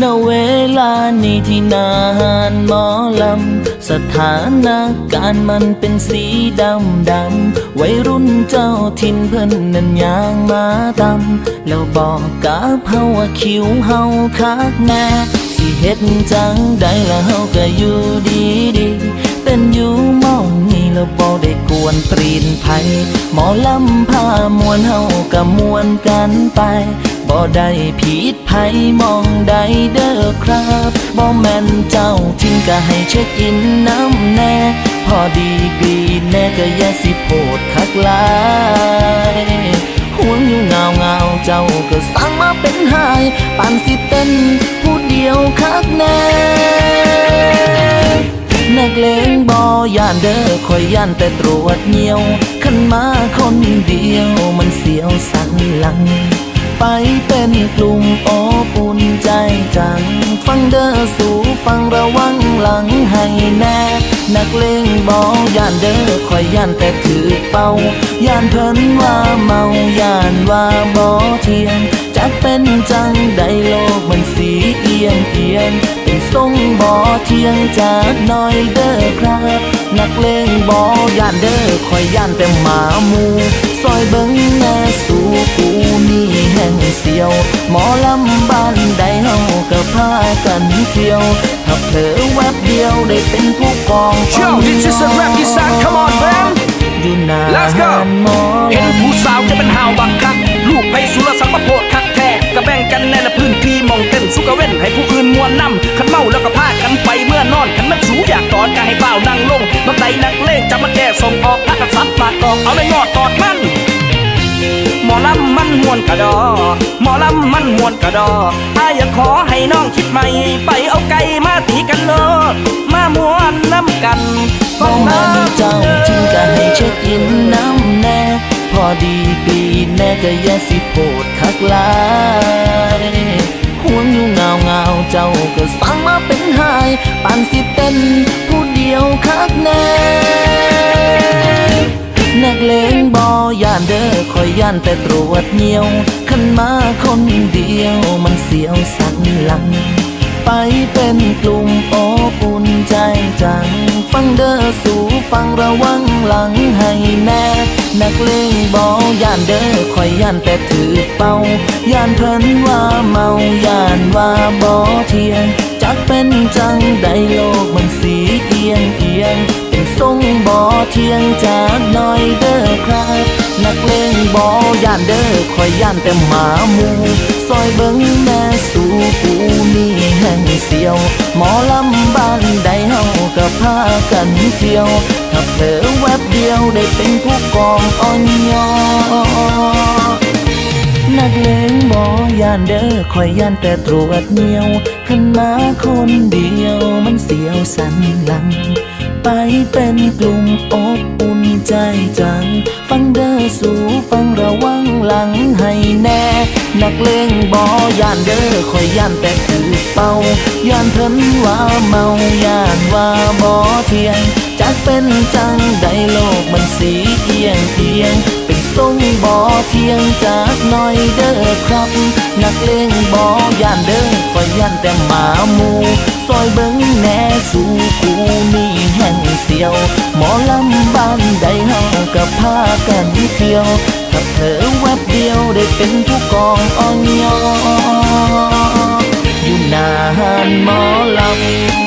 ณเวลานี้ที่นานหมอลำสถานการณ์มันเป็นสีดำวัยรุ่นเจ้าถิ่นเพิ่นนั้นยางมาตำแล้วบอกกับเฮาว่าคิวเฮาคักแน่สิเฮ็ดจังใดละเฮาก็อยู่ดีเต้นอยู่มองนี่แล้วบ่ได้กวนตรีนไผหมอลำพามวนเฮาก็มวนกันไปบ่ได้ผิดไผมองใดเด้อครับบ่แม่นเจ้าทิ้งก็ให้เช็คอินน้ำแน่พอดีแน่ก็อย่าสิโพดคักหลายห่วงอยู่เงาเจ้าก็สั่งมาเป็นหายปานสิเต้นผู้เดียวคักแน่นักเลงบ่ย่านเด้อคอยย่านแต่ตรวจเหี่ยวขันมาคนเดียวมันเสียวสันหลังไปเป็นกลุ่มอบอุ่นใจจังฟังเด้อสู่ฟังระวังหลังให้แน่นักเลงบ่ย่านเด้อคอยย่านแต่ถือเป่าย่านเพิ่นว่าเมาย่านว่าบ่เที่ยงจักเป็นจังใดโลกมันสีเอียงเป็นทรงบ่เที่ยงจากน้อยเด้อครับนักเลงบ่ย่านเด้อคอยย่านแต่หมาหมูซอยเบิ่งแม่สู่กูมีแห่งเสียวหมอลำบ้านใดเฮาก็พากันเที่ยวถ้าเผลอแวบเดียวได้เป็นผู้กอง Yo, this is a rap you sound, come on man อยู่นาน Let's go หมอ เห็นผู้สาวจะเป็นหาวบักคักลูกไพสุรสังประโพดคักแท้ก็แบ่งกันในละพื้นที่มองเต้นสุกเว้นให้ผู้อื่นมวนนำขันเมาแล้วก็พากันไปเมื่อนอนขันมันสูอยากตอดก็ให้เปล่านั่งลงบักใดนักเลงจะมาแก้ส่งออกถ้ากระซับปากกองเอาเลยงอดตอดมันหมอลำมันมวนกระดอหมอลำมันมวนกระดอถ้าอยากขอให้น้องคิดใหม่ไปเอาไก่มาตีกันโลดมามวนน้ำกัน บ่แม่นเจ้าทิ้งก็ให้เช็คอินน้ำแน่พอดีแน่ก็อย่าสิโพดคักหลายห่วงอยู่เงาเจ้าก็สั่งมาเป็นหายปานสิเต้นผู้เดียวคักแน่นักเลงบ่ย่านเด้อคอยย่านแต่ตรวจเหี่ยวขันมาคนเดียวมันเสียวสันหลังไปเป็นกลุ่มอบอุ่นใจจังฟังเด้อสู่ฟังระวังหลังให้แน่นักเลงบ่ย่านเด้อคอยย่านแต่ถือเป่าย่านเพิ่นว่าเมาย่านว่าบ่เที่ยงจักเป็นจังใดโลกมันสีเอียงเป็นทรงบ่เที่ยงจากน้อยเด้อครับนักเลงบ่ย่านเด้อคอยย่านแต่หมาหมูซอยเบิ่งแม่สู่กูมีแห่งเสียวหมอลำบ้านใดเฮาก็พากันเที่ยวถ้าเผลอแวบเดียวได้เป็นผู้กองอ่อนยอนักเลงบ่ย่านเด้อคอยย่านแต่ตรวจเหี่ยวขันมาคนเดียวมันเสียวสันหลังไปเป็นกลุ่มอบอุ่นใจจังฟังเด้อสู่ฟังระวังหลังให้แน่นักเลงบ่ย่านเด้อคอยย่านแต่ถือเป่าย่านเพิ่นว่าเมาย่านว่าบ่เที่ยงจักเป็นจังใดโลกมันสีเอียงเป็นทรงบ่เที่ยงจากน้อยเด้อครับนักเลงบ่ย่านเด้อคอยย่านแต่หมาหมูซอยเบิ่งแน่สู่กูมีแห่งเสียวหมอลำบ้านใดเฮาก็พากันเที่ยวถ้าเผลอแวบเดียวได้เป็นผู้กองอ่อนยออยู่นานหมอลำ